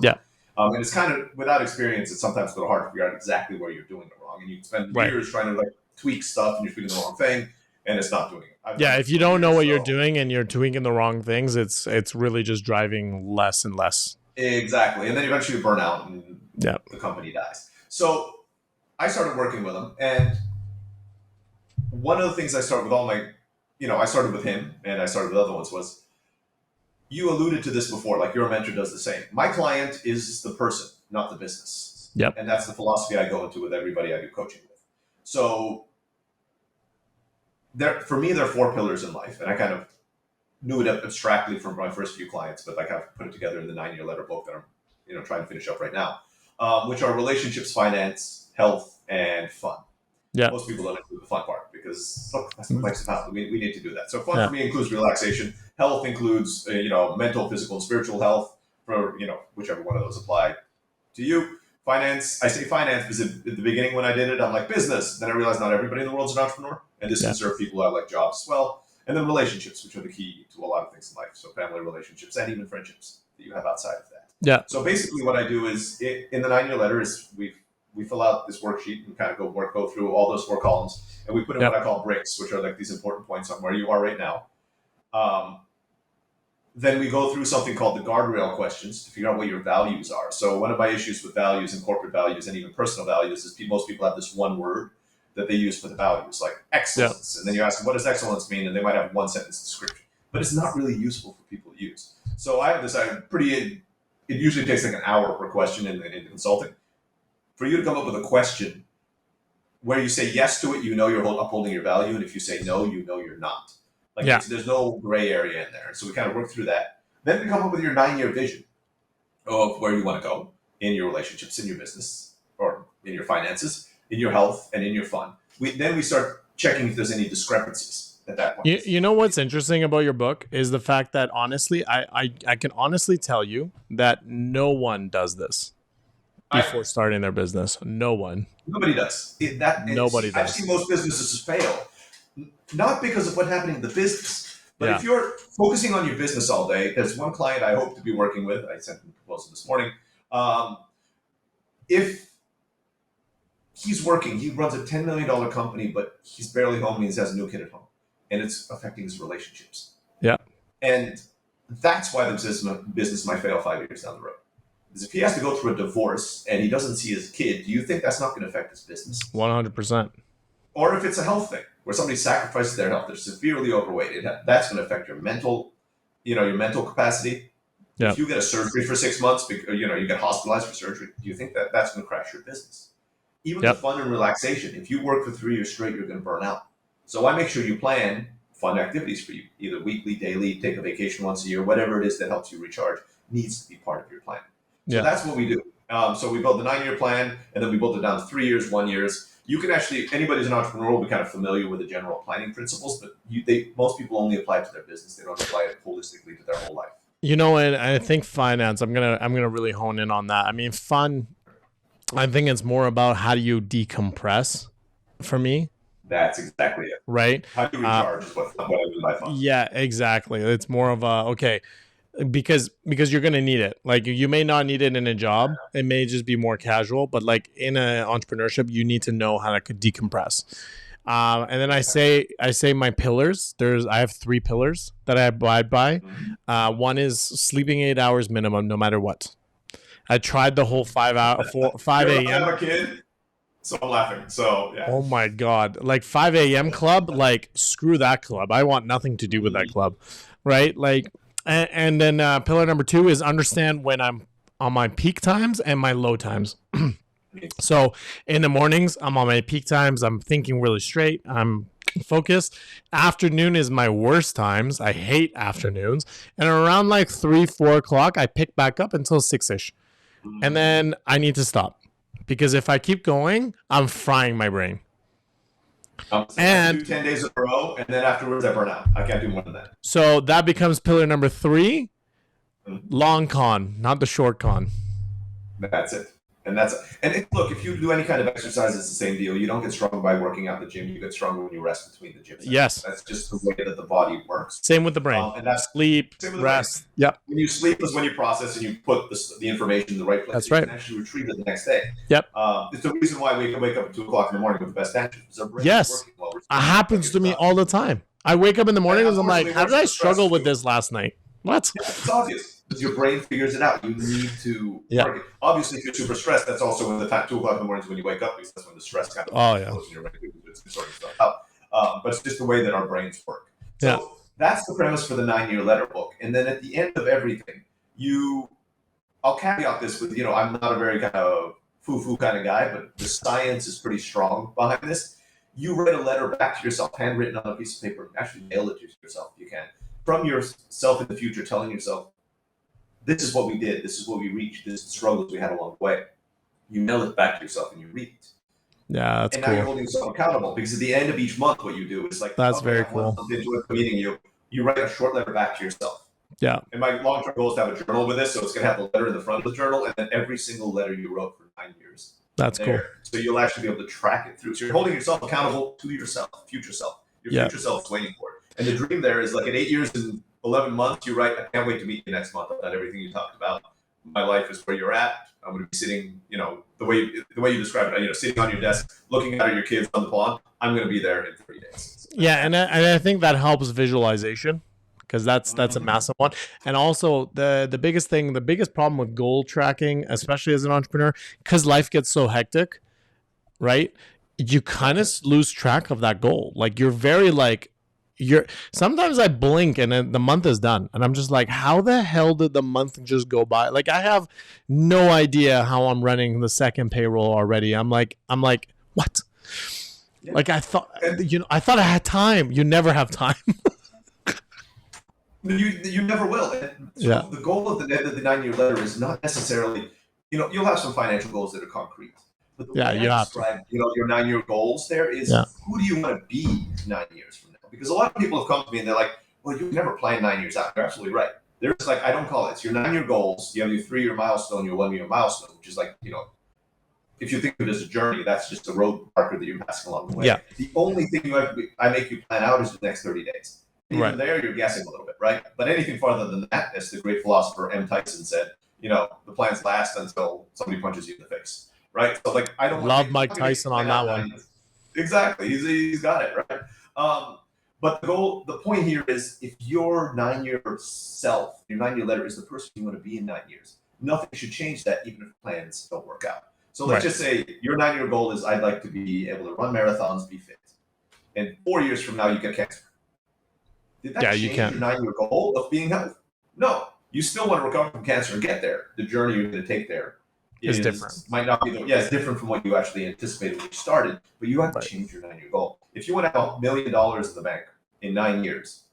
And it's kind of without experience, it's sometimes a little hard to figure out exactly where you're doing it wrong, and you spend years trying to like tweak stuff, and you're tweaking the wrong thing, and it's not doing it. If you don't know what you're doing and you're tweaking the wrong things, it's really just driving less and less. Exactly, and then eventually you burn out, and the company dies. So I started working with them, and one of the things I started with I started with him and I started with other ones was, you alluded to this before, like your mentor does the same. My client is the person, not the business. Yep. And that's the philosophy I go into with everybody I do coaching with. So for me, there are 4 pillars in life, and I kind of knew it abstractly from my first few clients, but I kind of put it together in the 9-year letter book that I'm trying to finish up right now, which are relationships, finance, health, and fun. Yeah. Most people don't include the fun part because look, that's what life's about. We need to do that. So fun for me includes relaxation. Health includes mental, physical, and spiritual health for whichever one of those apply to you. Finance, I say finance because at the beginning when I did it, I'm like business. Then I realized not everybody in the world is an entrepreneur, and this can serve people who have like jobs as well. And then relationships, which are the key to a lot of things in life. So family relationships and even friendships. that you have outside of that. Yeah. So basically what I do is in the 9-year letter is we fill out this worksheet and kind of go through all those 4 columns, and we put in what I call bricks, which are like these important points on where you are right now. Then we go through something called the guardrail questions to figure out what your values are. So one of my issues with values and corporate values and even personal values is most people have this one word that they use for the values, like excellence. And then you ask them, what does excellence mean? And they might have 1 sentence description, but it's not really useful for people to use. So I have decided it usually takes like an hour per question in consulting for you to come up with a question where you say yes to it, you're upholding your value. And if you say no, you're not. There's no gray area in there. So we kind of work through that. Then we come up with your 9-year vision of where you want to go in your relationships, in your business, or in your finances, in your health, and in your fun. Then we start checking if there's any discrepancies at that point. You know what's interesting about your book is the fact that honestly, I can honestly tell you that no one does this before starting their business. No one. Nobody does. Nobody does. I've seen most businesses fail. Not because of what happened in the business, but if you're focusing on your business all day, there's one client I hope to be working with. I sent him a proposal this morning. If he's working, he runs a $10 million company, but he's barely home and he has a new kid at home, and it's affecting his relationships. Yeah. And that's why the business might fail 5 years down the road. Because if he has to go through a divorce and he doesn't see his kid, do you think that's not going to affect his business? 100%. Or if it's a health thing where somebody sacrifices their health, they're severely overweight, that's going to affect your mental capacity. Yeah. If you get a surgery for 6 months, you get hospitalized for surgery, do you think that that's going to crash your business? Even the fun and relaxation, if you work for 3 years straight, you're going to burn out. So I make sure you plan fun activities for you, either weekly, daily, take a vacation once a year, whatever it is that helps you recharge needs to be part of your plan. So that's what we do. So we build the 9-year plan, and then we build it down to 3 years, 1 year. You can anybody who's an entrepreneur will be kind of familiar with the general planning principles, but most people only apply it to their business. They don't apply it holistically to their whole life. And I think finance, I'm gonna really hone in on that. I mean, fun, I think it's more about how do you decompress for me. That's exactly it. Right? How do you recharge is what I mean by fun. Yeah, exactly. It's more of because you're going to need it. Like you may not need it in a job. It may just be more casual, but like in an entrepreneurship, you need to know how to decompress. And then I say my pillars. I have 3 pillars that I abide by. One is sleeping 8 hours minimum, no matter what. I tried the whole 5 a.m. I'm a kid, so I'm laughing. So yeah. Oh my God. Like 5 a.m. club, like screw that club. I want nothing to do with that club. Right? Like, and then pillar number 2 is understand when I'm on my peak times and my low times. So in the mornings, I'm on my peak times. I'm thinking really straight. I'm focused. Afternoon is my worst times. I hate afternoons. And around like 3-4 o'clock, I pick back up until 6-ish. And then I need to stop. Because if I keep going, I'm frying my brain. I do 10 days in a row, and then afterwards I burn out. I can't do more than that. So that becomes pillar number 3, long con, not the short con. That's it. Look, if you do any kind of exercise, it's the same deal. You don't get stronger by working out in the gym. You get stronger when you rest between the gym sessions. Yes. That's just the way that the body works. Same with the brain. And that's sleep, rest. Yep. When you sleep is when you process and you put the information in the right place. That's you right. can actually retrieve it the next day. Yep. It's the reason why we can wake up at 2 o'clock in the morning with the best energy. Yes. It happens to me all the time. I wake up in the morning and I'm like, how did I struggle with this last night? What? Yeah, it's obvious. Your brain figures it out. You need to work it. Obviously, if you're super stressed, that's also when the time 2 o'clock in the morning is when you wake up, because that's when the stress kind of goes in your brain. It's sorting stuff out. But it's just the way that our brains work. So that's the premise for the 9-year letter book. And then at the end of everything, I'll caveat this with, I'm not a very kind of foo-foo kind of guy, but the science is pretty strong behind this. You write a letter back to yourself, handwritten on a piece of paper, actually mail it to yourself if you can, from yourself in the future, telling yourself, this is what we did, this is what we reached, this is the struggles we had along the way. You mail it back to yourself and you read it. Yeah, that's cool. And now you're holding yourself accountable, because at the end of each month, what you do is like, that's very cool. Into a meeting, you write a short letter back to yourself. Yeah. And my long-term goal is to have a journal with this, so it's going to have the letter in the front of the journal, and then every single letter you wrote for 9 years. That's cool. So you'll actually be able to track it through. So you're holding yourself accountable to yourself, future self. Your future self is waiting for it. And the dream there is like in 8 years and 11 months, you're right. I can't wait to meet you next month. I've done everything you talked about. My life is where you're at. I'm going to be sitting, the way you described it, sitting on your desk, looking out at your kids on the pond. I'm going to be there in 3 days. Yeah, and I think that helps visualization, because that's a massive one. And also the biggest thing, the biggest problem with goal tracking, especially as an entrepreneur, because life gets so hectic, right? You kind of lose track of that goal. Like you're very like sometimes I blink and then the month is done and I'm just like, how the hell did the month just go by? Like I have no idea how I'm running the second payroll already. I'm like what? Yeah. Like I thought I had time. You never have time. You never will. So the goal of the 9-year letter is not necessarily, you'll have some financial goals that are concrete. But the way I describe, your 9-year goals there is who do you want to be 9 years from now? Because a lot of people have come to me and they're like, well, you never plan 9 years out. You're absolutely right. There's like, I don't call it. It's your 9-year goals. You have your 3-year milestone, your 1-year milestone, which is like, if you think of it as a journey, that's just a road marker that you're passing along the way. Yeah. The only thing I make you plan out is the next 30 days. Even there, you're guessing a little bit, right? But anything farther than that, as the great philosopher M. Tyson said, the plans last until somebody punches you in the face, right? So, like, I don't love Mike Tyson on that one. Exactly, he's got it right. But the point here is, if your 9-year self, your 9-year letter is the person you want to be in 9 years, nothing should change that, even if plans don't work out. So let's just say your 9-year goal is, I'd like to be able to run marathons, be fit, and 4 years from now you get cancer. Did that change your 9-year goal of being healthy? No. You still want to recover from cancer and get there. The journey you're going to take there is different. Might not be it's different from what you actually anticipated when you started, but you have to change your 9-year goal. If you want to have $1 million in the bank in 9 years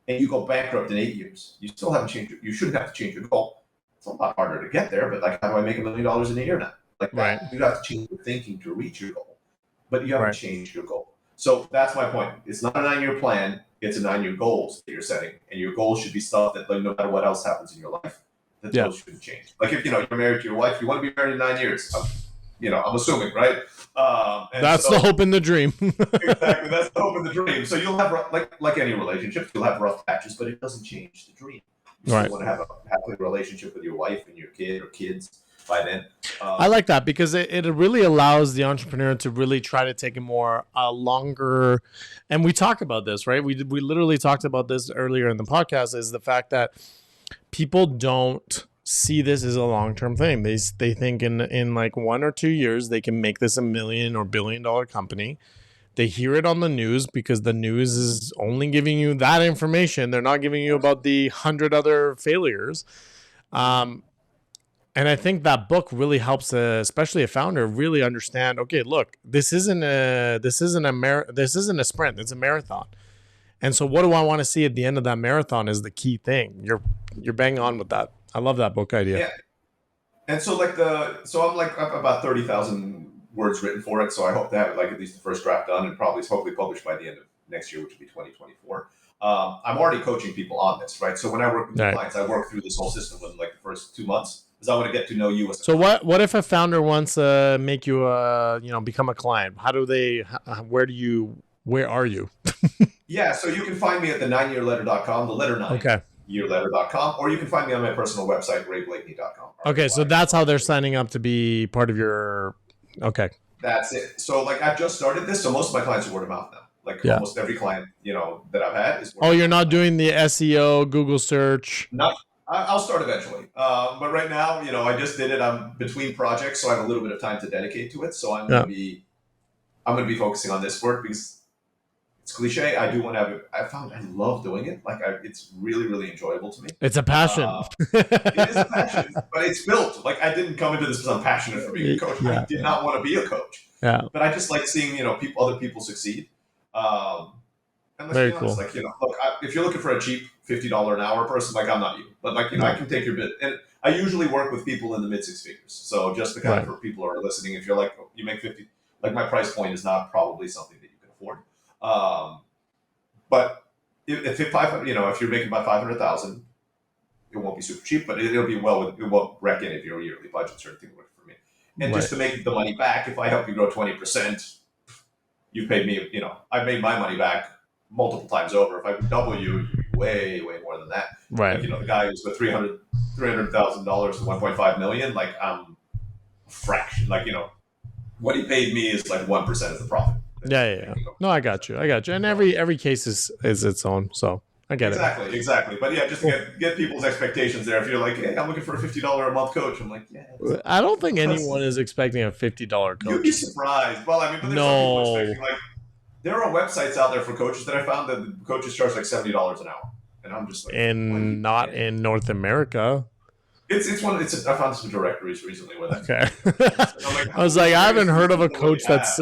and you go bankrupt in 8 years, you still haven't changed you shouldn't have to change your goal. It's a lot harder to get there, but like, how do I make $1 million in a year now? Like that, you have to change your thinking to reach your goal, but you haven't changed your goal. So that's my point. It's not a 9-year plan. It's a 9-year goals that you're setting, and your goals should be stuff that, like, no matter what else happens in your life, that those shouldn't change. Like if you're married to your wife, you want to be married in 9 years. I'm assuming, right? That's the hope and the dream. Exactly, that's the hope and the dream. So you'll have like any relationship, you'll have rough patches, but it doesn't change the dream. You still want to have a happy relationship with your wife and your kid or kids by then. I like that because it really allows the entrepreneur to really try to take a more longer, and we talk about this, right? We literally talked about this earlier in the podcast, is the fact that people don't see this as a long-term thing. They think in like 1 or 2 years they can make this $1 million or $1 billion company. They hear it on the news because the news is only giving you that information. They're not giving you about the 100 other failures. And I think that book really helps, especially a founder, really understand. Okay, look, this isn't a sprint. It's a marathon. And so, what do I want to see at the end of that marathon is the key thing. You're bang on with that. I love that book idea. Yeah. And so, I'm about 30,000 words written for it. So I hope to have at least the first draft done and hopefully published by the end of next year, which will be 2024. I'm already coaching people on this, right? So when I work with clients, I work through this whole system within the first 2 months. I want to get to know you. So what if a founder wants to make you become a client? Where are you? Yeah, so you can find me at the 9yearletter.com, the letter 9. Okay. yearletter.com, or you can find me on my personal website, rayblakney.com. Okay, so that's how they're signing up to be part of your. Okay. That's it. So I've just started this, so most of my clients are word of mouth now. Almost every client that I've had is. You're not doing the SEO, Google search. Not. I'll start eventually, but right now, I just did it. I'm between projects, so I have a little bit of time to dedicate to it. So I'm going to be focusing on this work because it's cliche. I do want to have it. I love doing it. It's really, really enjoyable to me. It's a passion. It is a passion, but it's built. I didn't come into this because I'm passionate for being a coach. Yeah, I did not want to be a coach. Yeah. But I just like seeing other people succeed. And let's be honest, look, if you're looking for a cheap $50 an hour person, I'm not you. But I can take your bit. And I usually work with people in the mid 6 figures. So just for people who are listening, if you're you make 50, my price point is not probably something that you can afford. But if you're making about 500,000, it won't be super cheap, but it'll be it won't wreck any of your yearly budgets or anything for me. And just to make the money back, if I help you grow 20%, you paid me, I made my money back multiple times over. If I double you, way more than that. Right. Like, the guy who's with $300,000 to 1.5 million, like I'm a fraction. Like, what he paid me is like 1% of the profit. Yeah. No, I got you. And every case is its own. So I get it. Exactly. But yeah, just to get people's expectations there. If you're like, hey, I'm looking for a $50 a month coach, I'm like, yeah. I don't think anyone is expecting a $50 coach. You'd be surprised. Well, I mean, but there's some people expecting, like, there are websites out there for coaches that I found that the coaches charge like $70 an hour, and I'm just like, and not in North America. I found some directories recently with it. Okay. I was like, I haven't heard of a coach that's.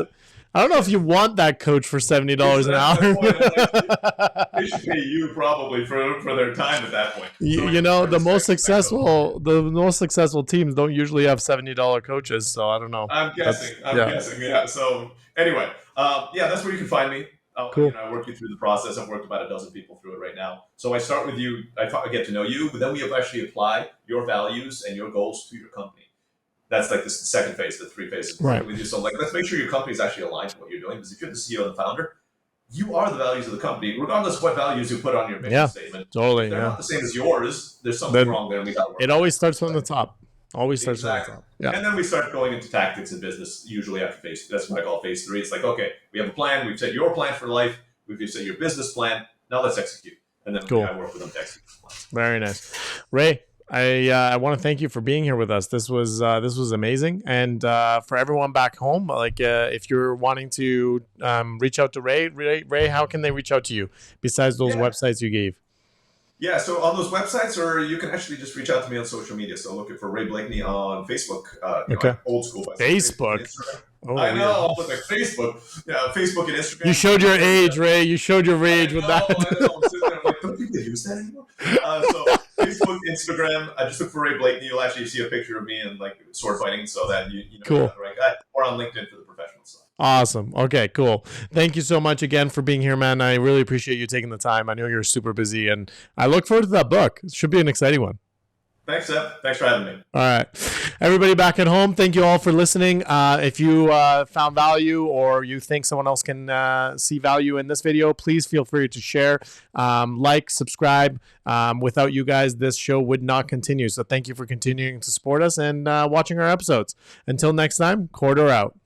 I don't know if you want that coach for $70 an hour. They should pay you probably for their time at that point. The most successful teams don't usually have $70 coaches, so I don't know. I'm guessing. Yeah. So anyway, that's where you can find me. Cool. I work you through the process. I've worked about a dozen people through it right now. So I start with you. I get to know you, but then we actually apply your values and your goals to your company. That's like the second phase, the 3 phases. Right. With you. So let's make sure your company is actually aligned to what you're doing. Because if you're the CEO and the founder, you are the values of the company, regardless of what values you put on your mission statement. Totally. If they're not the same as yours, there's something wrong there. And we got to work. It always starts from the top. Always starts from the top. Yeah. And then we start going into tactics in business, usually after phase 2. That's what I call phase 3. It's like, okay, we have a plan. We've set your plan for life. We've set your business plan. Now let's execute. And then I work with them to execute the plan. Very nice. Ray, I want to thank you for being here with us. This was amazing. And for everyone back home, like if you're wanting to reach out to Ray, how can they reach out to you besides those websites you gave? Yeah, so on those websites, or you can actually just reach out to me on social media. So looking for Ray Blakney on Facebook. Old school. Facebook. I know, but like Facebook. Yeah, Facebook and Instagram. You showed your age, Ray. You showed your age with that. I know. I'm sitting there, I'm like, don't people use that anymore? So Facebook, Instagram. I just look for Ray Blakney. You'll actually see a picture of me and like sword fighting, so that you know you're the right guy. Or on LinkedIn for the professional stuff. Awesome. Okay, cool. Thank you so much again for being here, man. I really appreciate you taking the time. I know you're super busy, and I look forward to that book. It should be an exciting one. Thanks, Seth. Thanks for having me. All right. Everybody back at home, thank you all for listening. If you found value or you think someone else can see value in this video, please feel free to share, like, subscribe. Without you guys, this show would not continue. So thank you for continuing to support us and watching our episodes. Until next time, quarter out.